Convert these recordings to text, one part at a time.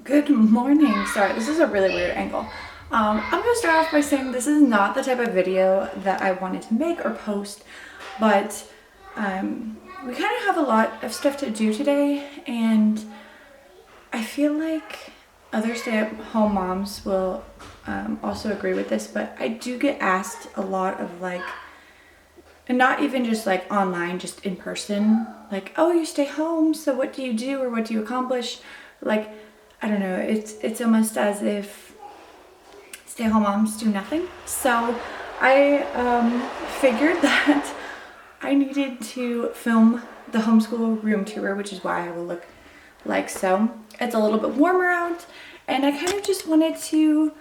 Good morning. Sorry, this is a really weird angle. I'm gonna start off by saying this is not the type of video that I wanted to make or post, but we kind of have a lot of stuff to do today, and I feel like other stay-at-home moms will also agree with this, but I do get asked a lot of and not even just online, just in person, oh, you stay home, so what do you do or what do you accomplish? I don't know, it's almost as if stay-at-home moms do nothing. So I figured that I needed to film the homeschool room tour, which is why I will look like so. It's a little bit warmer out, and I kind of just wanted to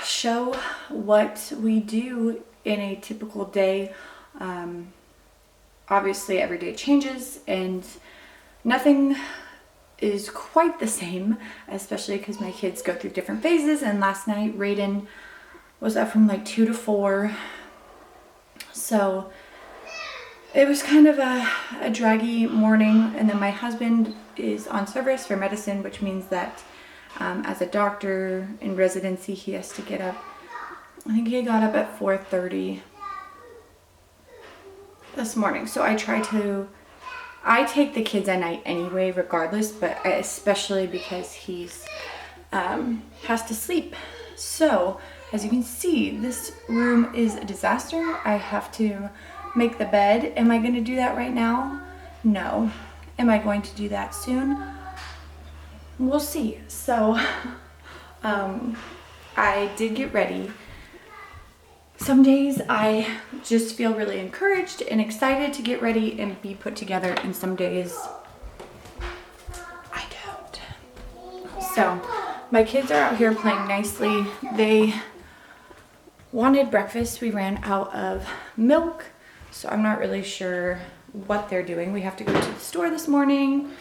show what we do in a typical day. Obviously every day changes and nothing is quite the same, especially because my kids go through different phases, and last night Raiden was up from 2 to 4, so it was kind of a draggy morning. And then my husband is on service for medicine, which means that as a doctor in residency he has to get up. I think he got up at 4:30 this morning, so I take the kids at night anyway, regardless, but especially because he's has to sleep. So as you can see, this room is a disaster. I have to make the bed. Am I going to do that right now? No. Am I going to do that soon? We'll see. So I did get ready. Some days I just feel really encouraged and excited to get ready and be put together, and some days I don't. So my kids are out here playing nicely. They wanted breakfast. We ran out of milk, so I'm not really sure what they're doing. We have to go to the store this morning.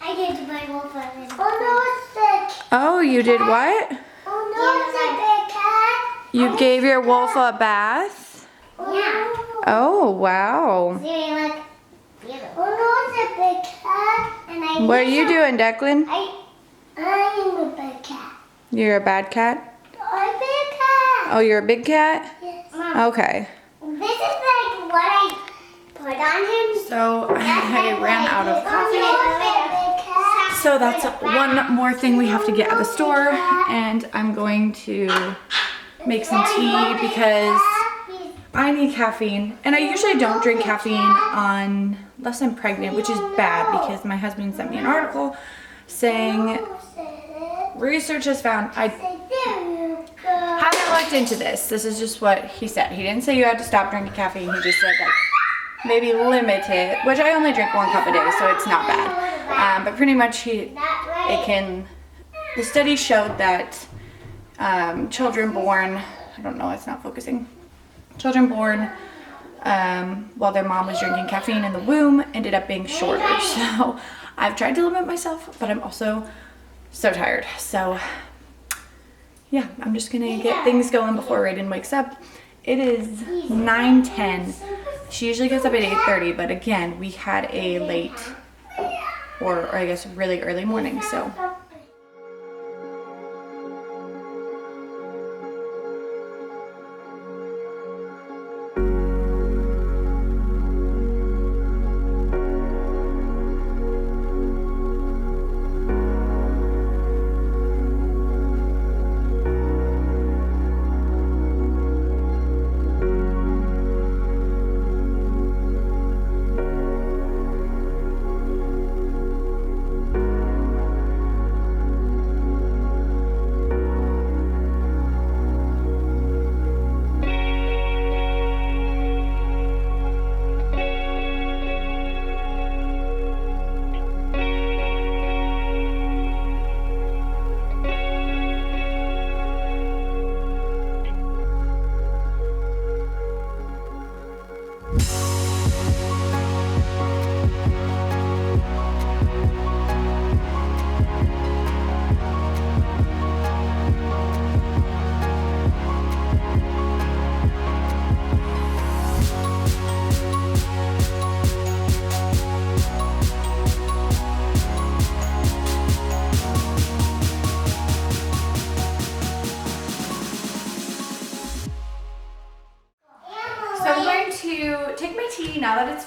I did my wolf on it. Oh no, it's sick. Oh, you did what? Oh no, it's a big cat. You gave your wolf a bath? Yeah. Oh, wow. See, look. Oh no, it's a big cat. And What are you doing, Declan? I am a big cat. You're a bad cat? I'm a big cat. Oh, you're a big cat? Yes. Okay. This is what I put on him. So I ran out of coffee. So that's one more thing we have to get at the store, and I'm going to make some tea because I need caffeine, and I usually don't drink caffeine unless I'm pregnant, which is bad because my husband sent me an article saying research has found. I haven't looked into this. This is just what he said. He didn't say you had to stop drinking caffeine. He just said maybe limit it, which I only drink 1 cup a day, so it's not bad. But pretty much the study showed that children born, I don't know, it's not focusing. Children born while their mom was drinking caffeine in the womb ended up being shorter. So I've tried to limit myself, but I'm also so tired. So yeah, I'm just gonna get things going before Raiden wakes up. It is 9:10. She usually gets up at 8:30, but again, we had a late, or I guess really early morning, so.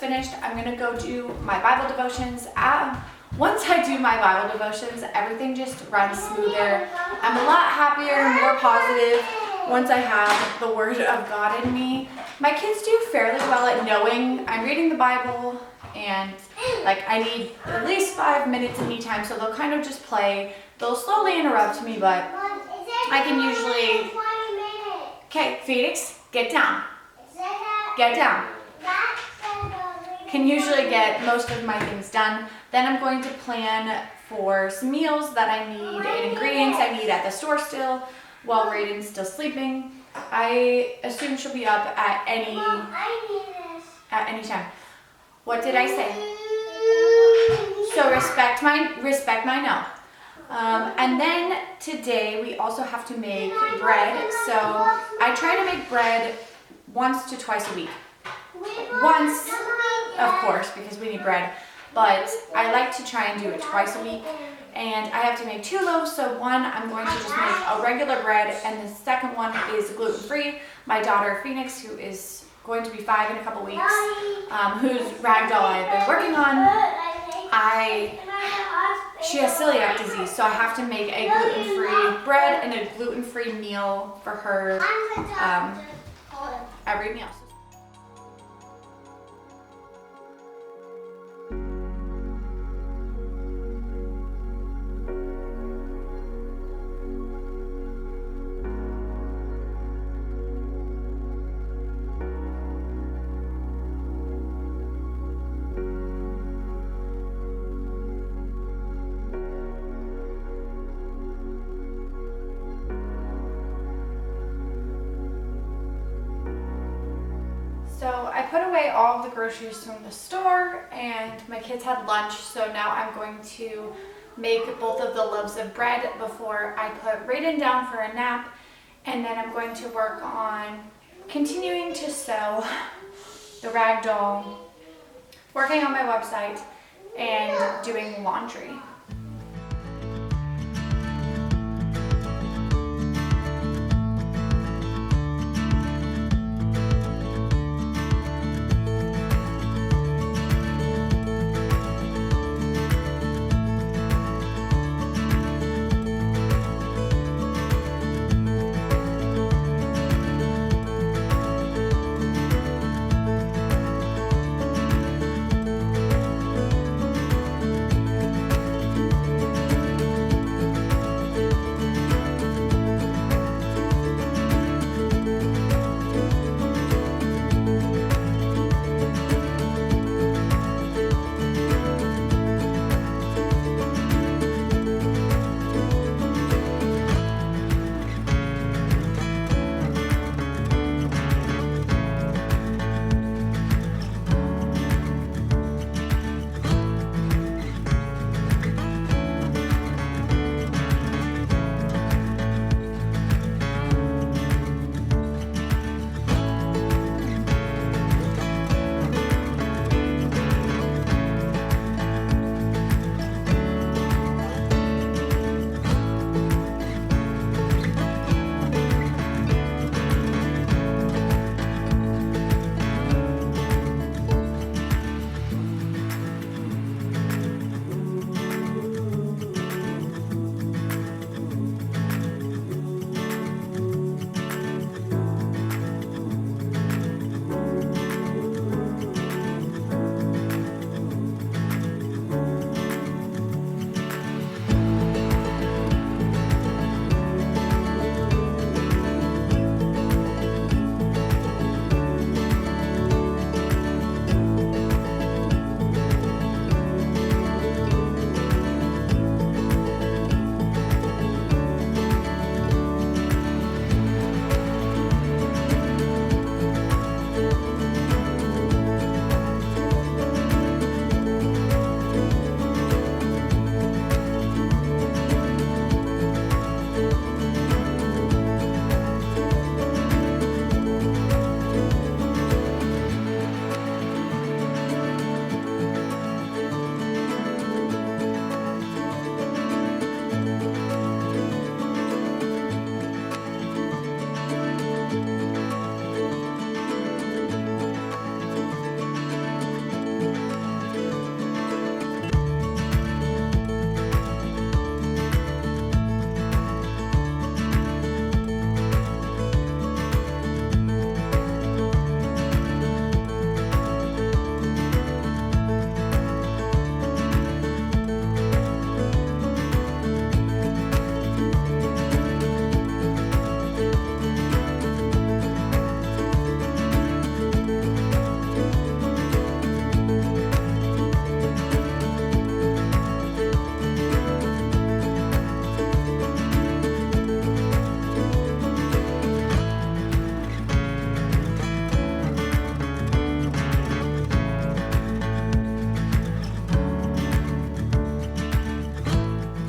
finished. I'm gonna go do my Bible devotions. Once I do my Bible devotions, everything just runs smoother. I'm a lot happier, more positive once I have the Word of God in me. My kids do fairly well at knowing I'm reading the Bible and like I need at least 5 minutes of me time, so they'll kind of just play. They'll slowly interrupt me, but I can usually... Okay, Phoenix, get down. Get down. Can usually get most of my things done. Then I'm going to plan for some meals that I need and ingredients I need at the store still while Raiden's still sleeping. I assume she'll be up at any time. What did I say? So respect my no. And then today we also have to make bread. So I try to make bread once to twice a week. Once, of course, because we need bread, but I like to try and do it twice a week. And I have to make 2 loaves, so one I'm going to just make a regular bread, and the second one is gluten-free. My daughter Phoenix, who is going to be 5 in a couple weeks, whose ragdoll I've been working on, she has celiac disease, so I have to make a gluten-free bread and a gluten-free meal for her every meal. So I put away all of the groceries from the store and my kids had lunch, so now I'm going to make both of the loaves of bread before I put Raiden down for a nap, and then I'm going to work on continuing to sew the ragdoll, working on my website, and doing laundry.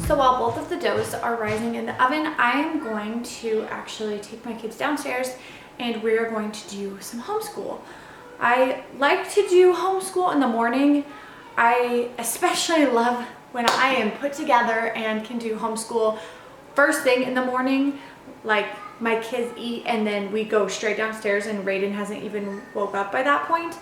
So while both of the doughs are rising in the oven, I am going to actually take my kids downstairs and we're going to do some homeschool. I like to do homeschool in the morning. I especially love when I am put together and can do homeschool first thing in the morning, like my kids eat and then we go straight downstairs and Raiden hasn't even woke up by that point.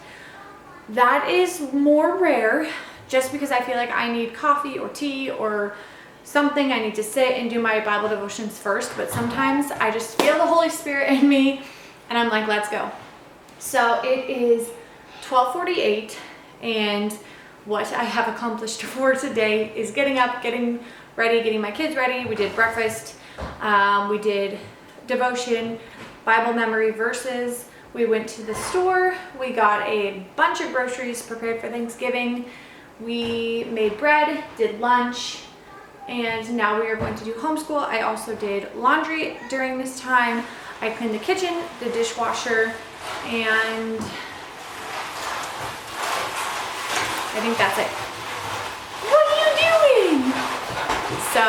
That is more rare just because I feel like I need coffee or tea or something. I need to sit and do my Bible devotions first, but sometimes I just feel the Holy Spirit in me and I'm like, let's go. So it is 12:48 and what I have accomplished for today is getting up, getting ready, getting my kids ready. We did breakfast, we did devotion, Bible memory verses. We went to the store, we got a bunch of groceries prepared for Thanksgiving. We made bread, did lunch, and now we are going to do homeschool. I also did laundry during this time. I cleaned the kitchen, the dishwasher, and I think that's it. What are you doing? So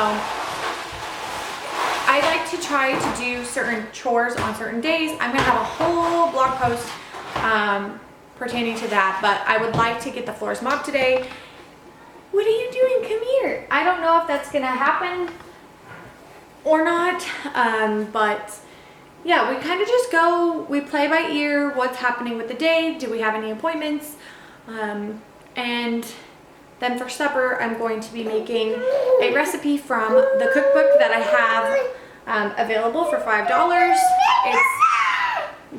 I like to try to do certain chores on certain days. I'm gonna have a whole blog post pertaining to that, but I would like to get the floors mopped today. What are you doing? Come here. I don't know if that's gonna happen or not, but yeah, we kind of just go, we play by ear, what's happening with the day, do we have any appointments, and then for supper, I'm going to be making a recipe from the cookbook that I have available for $5.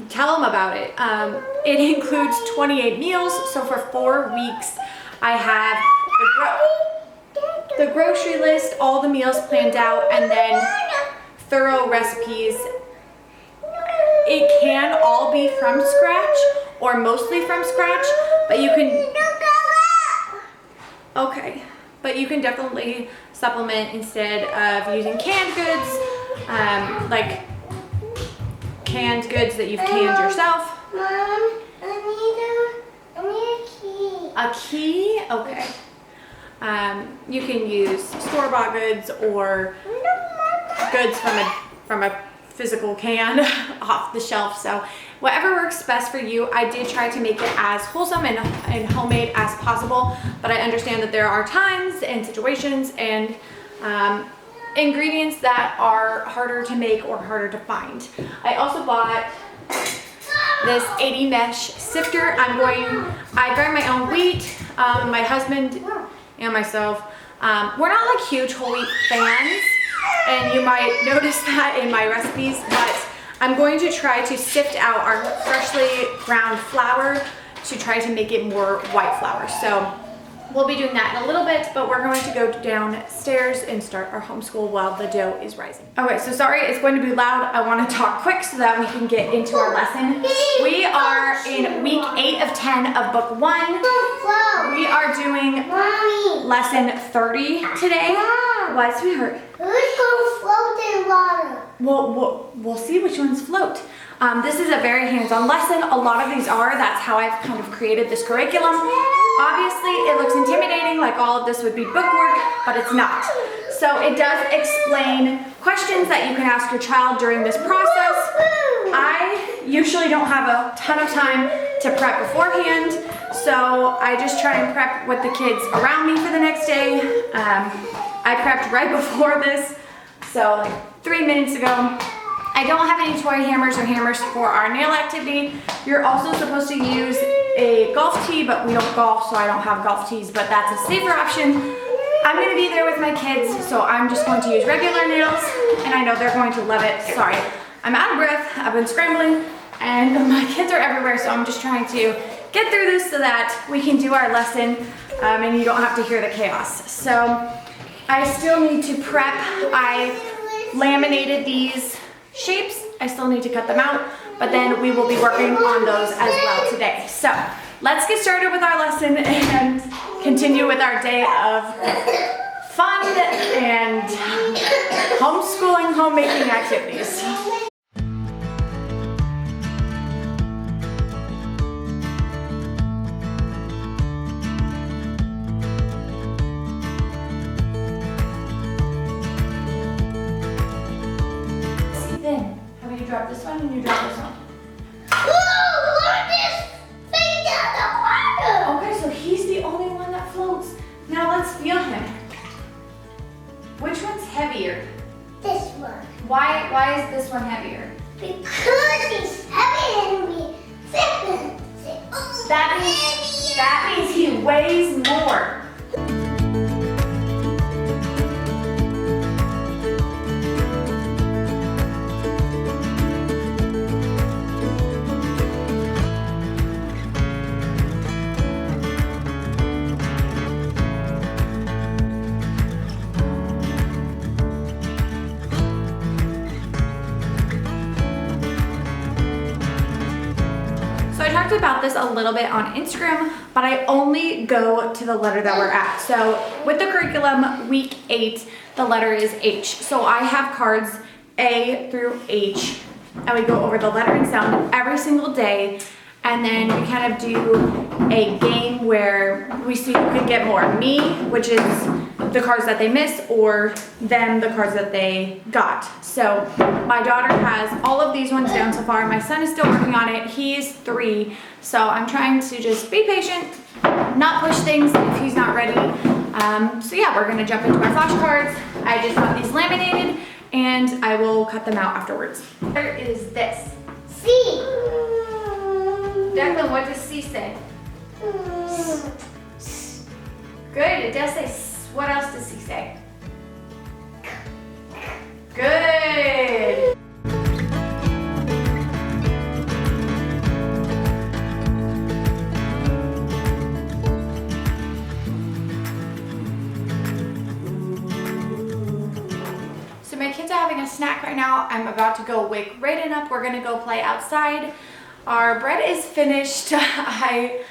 Tell them about it. It includes 28 meals, so for 4 weeks, I have the grocery list, all the meals planned out, and then thorough recipes. It can all be from scratch or mostly from scratch, but you can, okay, but you can definitely supplement instead of using canned goods, like canned goods that you've canned yourself. Mom, I need a key. A key? Okay. You can use store-bought goods or goods from a physical can off the shelf. So whatever works best for you. I did try to make it as wholesome and homemade as possible, but I understand that there are times and situations and ingredients that are harder to make or harder to find. I also bought this 80 mesh sifter. I grind my own wheat. My husband and myself, we're not like huge whole wheat fans, and you might notice that in my recipes, but I'm going to try to sift out our freshly ground flour to try to make it more white flour. So we'll be doing that in a little bit, but we're going to go downstairs and start our homeschool while the dough is rising. Okay, so sorry, it's going to be loud. I want to talk quick so that we can get into our lesson. We are in week 8 of 10 of book 1. We are doing lesson 30 today. What, sweetheart? Who's gonna float in water? We'll see which ones float. This is a very hands-on lesson. A lot of these are. That's how I've kind of created this curriculum. Obviously, it looks intimidating, like all of this would be bookwork, but it's not. So it does explain questions that you can ask your child during this process. I usually don't have a ton of time to prep beforehand, so I just try and prep with the kids around me for the next day. I prepped right before this, so like 3 minutes ago. I don't have any toy hammers or hammers for our nail activity. You're also supposed to use a golf tee, but we don't golf, so I don't have golf tees, but that's a safer option. I'm gonna be there with my kids, so I'm just going to use regular nails, and I know they're going to love it. Sorry, I'm out of breath, I've been scrambling, and my kids are everywhere, so I'm just trying to get through this so that we can do our lesson, and you don't have to hear the chaos. So I still need to prep. I laminated these shapes. I still need to cut them out, but then we will be working on those as well today. So let's get started with our lesson and continue with our day of fun and homeschooling, homemaking activities. drop this one and you drop this one. Oh, what is thing down the water? Okay, so he's the only one that floats. Now let's feel him. Which one's heavier? This one. Why is this one heavier? Because he's heavier than me. That means he weighs more. I talked about this a little bit on Instagram, but I only go to the letter that we're at. So with the curriculum, week 8, the letter is H. So I have cards A through H, and we go over the letter and sound every single day. And then we kind of do a game where we see who can get more. Me, which is the cards that they missed, or them, the cards that they got. So my daughter has all of these ones down so far. My son is still working on it. He's 3. So I'm trying to just be patient, not push things if he's not ready. So yeah, we're gonna jump into our flashcards. I just got these laminated and I will cut them out afterwards. There is this. C. Declan, what does C say? Good, it does say S. What else does C say? Good. So my kids are having a snack right now. I'm about to go wake Raiden up. We're gonna go play outside. Our bread is finished. I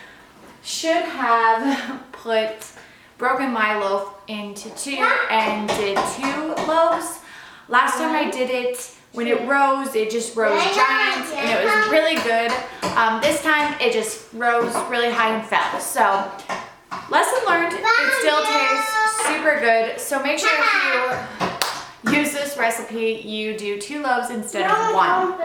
should have broken my loaf into 2 and did 2 loaves. Last time I did it, when it rose, it just rose giant and it was really good. This time it just rose really high and fell. So lesson learned, it still tastes super good. So make sure if you use this recipe, you do 2 loaves instead of 1.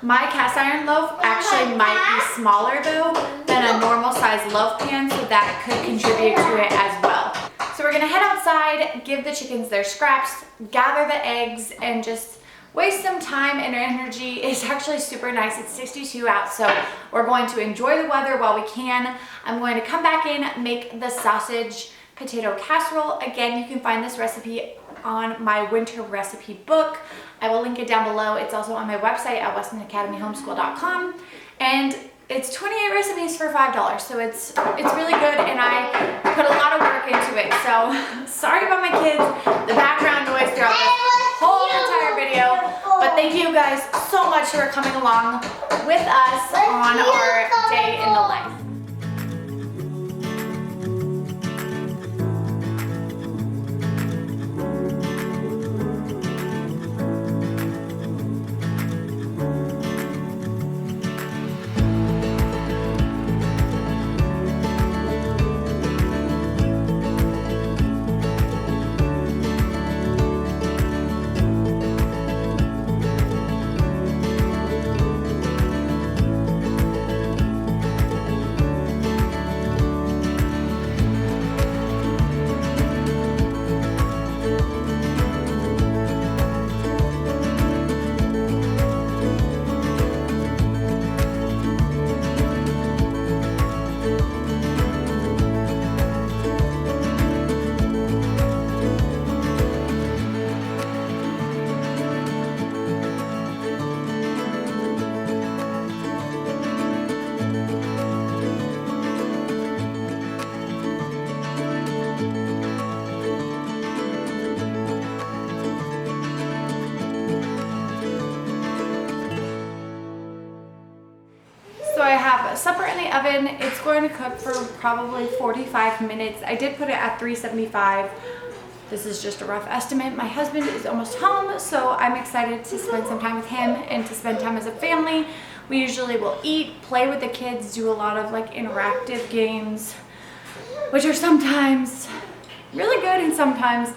My cast iron loaf actually might be smaller though than a normal size loaf pan, so that could contribute to it as well. So we're gonna head outside, give the chickens their scraps, gather the eggs, and just waste some time and energy. It's actually super nice. It's 62 out, so we're going to enjoy the weather while we can. I'm going to come back in, make the sausage potato casserole. Again, you can find this recipe on my winter recipe book. I will link it down below. It's also on my website at westonacademyhomeschool.com, and it's 28 recipes for $5, so it's really good, and I put a lot of work into it. So sorry about my kids, the background noise throughout this whole entire video, but thank you guys so much for coming along with us on our day in the life. I have supper in the oven. It's going to cook for probably 45 minutes. I did put it at 375. This is just a rough estimate. My husband is almost home, so I'm excited to spend some time with him and to spend time as a family. We usually will eat, play with the kids, do a lot of like interactive games, which are sometimes really good and sometimes,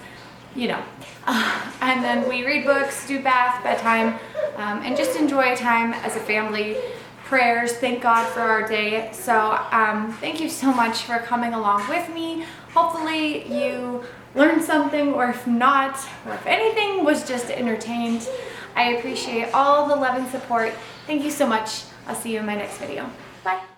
you know. And then we read books, do bath, bedtime, and just enjoy a time as a family. Prayers, thank God for our day. So thank you so much for coming along with me. Hopefully you learned something, or if not, or if anything was just entertained. I appreciate all the love and support. Thank you so much. I'll see you in my next video. Bye.